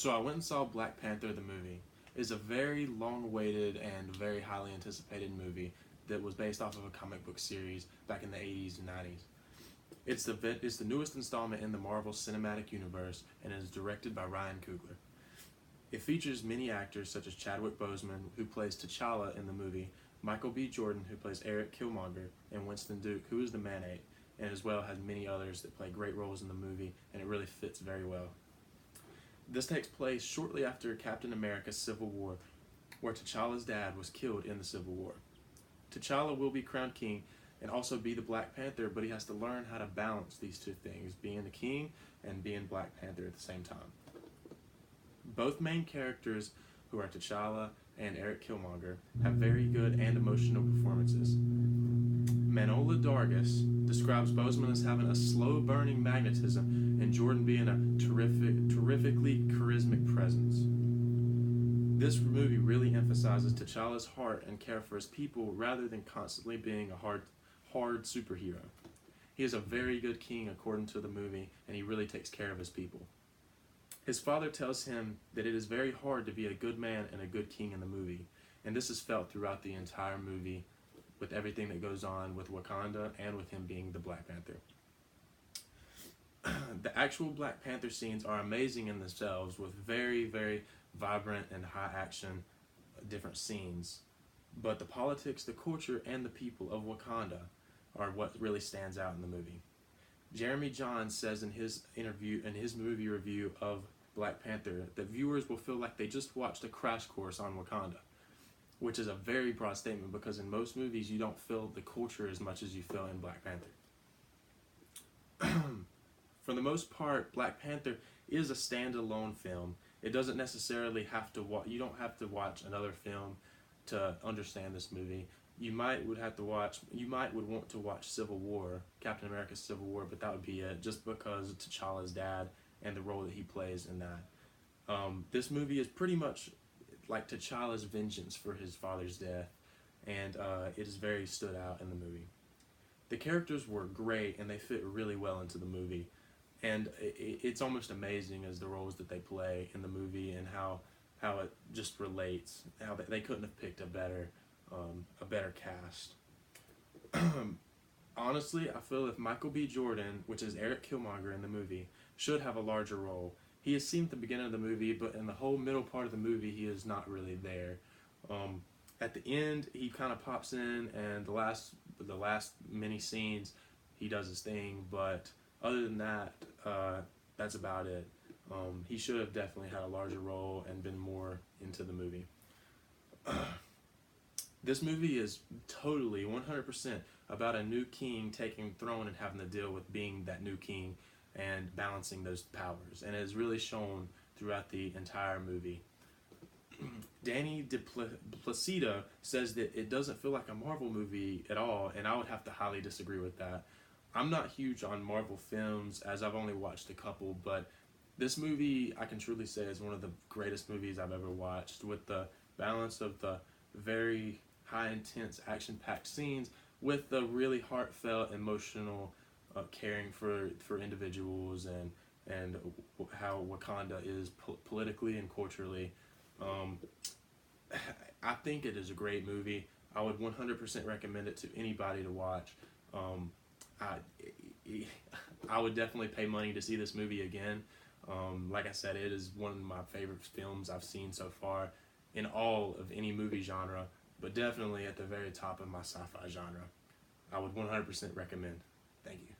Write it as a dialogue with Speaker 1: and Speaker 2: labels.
Speaker 1: So I went and saw Black Panther the movie. It's a very long-awaited and very highly anticipated movie that was based off of a comic book series back in the 80s and 90s. It's the newest installment in the Marvel Cinematic Universe and is directed by Ryan Coogler. It features many actors such as Chadwick Boseman, who plays T'Challa in the movie, Michael B. Jordan, who plays Eric Killmonger, and Winston Duke, who is the Man-Ape, and as well has many others that play great roles in the movie, and it really fits very well. This takes place shortly after Captain America's Civil War, where T'Challa's dad was killed in the Civil War. T'Challa will be crowned king and also be the Black Panther, but he has to learn how to balance these two things, being the king and being Black Panther at the same time. Both main characters, who are T'Challa and Eric Killmonger, have very good and emotional performances. Manola Dargis describes Boseman as having a slow-burning magnetism and Jordan being a terrifically charismatic presence. This movie really emphasizes T'Challa's heart and care for his people rather than constantly being a hard superhero. He is a very good king according to the movie, and he really takes care of his people. His father tells him that it is very hard to be a good man and a good king in the movie, and this is felt throughout the entire movie with everything that goes on with Wakanda and with him being the Black Panther. The actual Black Panther scenes are amazing in themselves with very, very vibrant and high action different scenes. But the politics, the culture, and the people of Wakanda are what really stands out in the movie. Jeremy Johns says in his movie review of Black Panther that viewers will feel like they just watched a crash course on Wakanda, which is a very broad statement because in most movies you don't feel the culture as much as you feel in Black Panther. For the most part, Black Panther is a standalone film. It doesn't necessarily have to you don't have to watch another film to understand this movie. You might would want to watch Civil War, Captain America's Civil War, but that would be it, just because of T'Challa's dad and the role that he plays in that. This movie is pretty much like T'Challa's vengeance for his father's death, and it is very stood out in the movie. The characters were great, and they fit really well into the movie, and it's almost amazing as the roles that they play in the movie and how it just relates, how they couldn't have picked a better cast. Honestly, I feel if Michael B. Jordan, which is Eric Killmonger in the movie, should have a larger role. He is seen at the beginning of the movie, but in the whole middle part of the movie, he is not really there. At the end, he kind of pops in, and the last many scenes, he does his thing. But other than that, that's about it. He should have definitely had a larger role and been more into the movie. This movie is totally 100% about a new king taking the throne and having to deal with being that new king and balancing those powers, and it is really shown throughout the entire movie. Danny DePlacido says that it doesn't feel like a Marvel movie at all, and I would have to highly disagree with that. I'm not huge on Marvel films, as I've only watched a couple, but this movie I can truly say is one of the greatest movies I've ever watched, with the balance of the very high intense action-packed scenes with the really heartfelt emotional caring for individuals and how Wakanda is politically and culturally. I think it is a great movie. I would 100% recommend it to anybody to watch. I would definitely pay money to see this movie again. Like I said, it is one of my favorite films I've seen so far in all of any movie genre, but definitely at the very top of my sci-fi genre. I would 100% recommend. Thank you.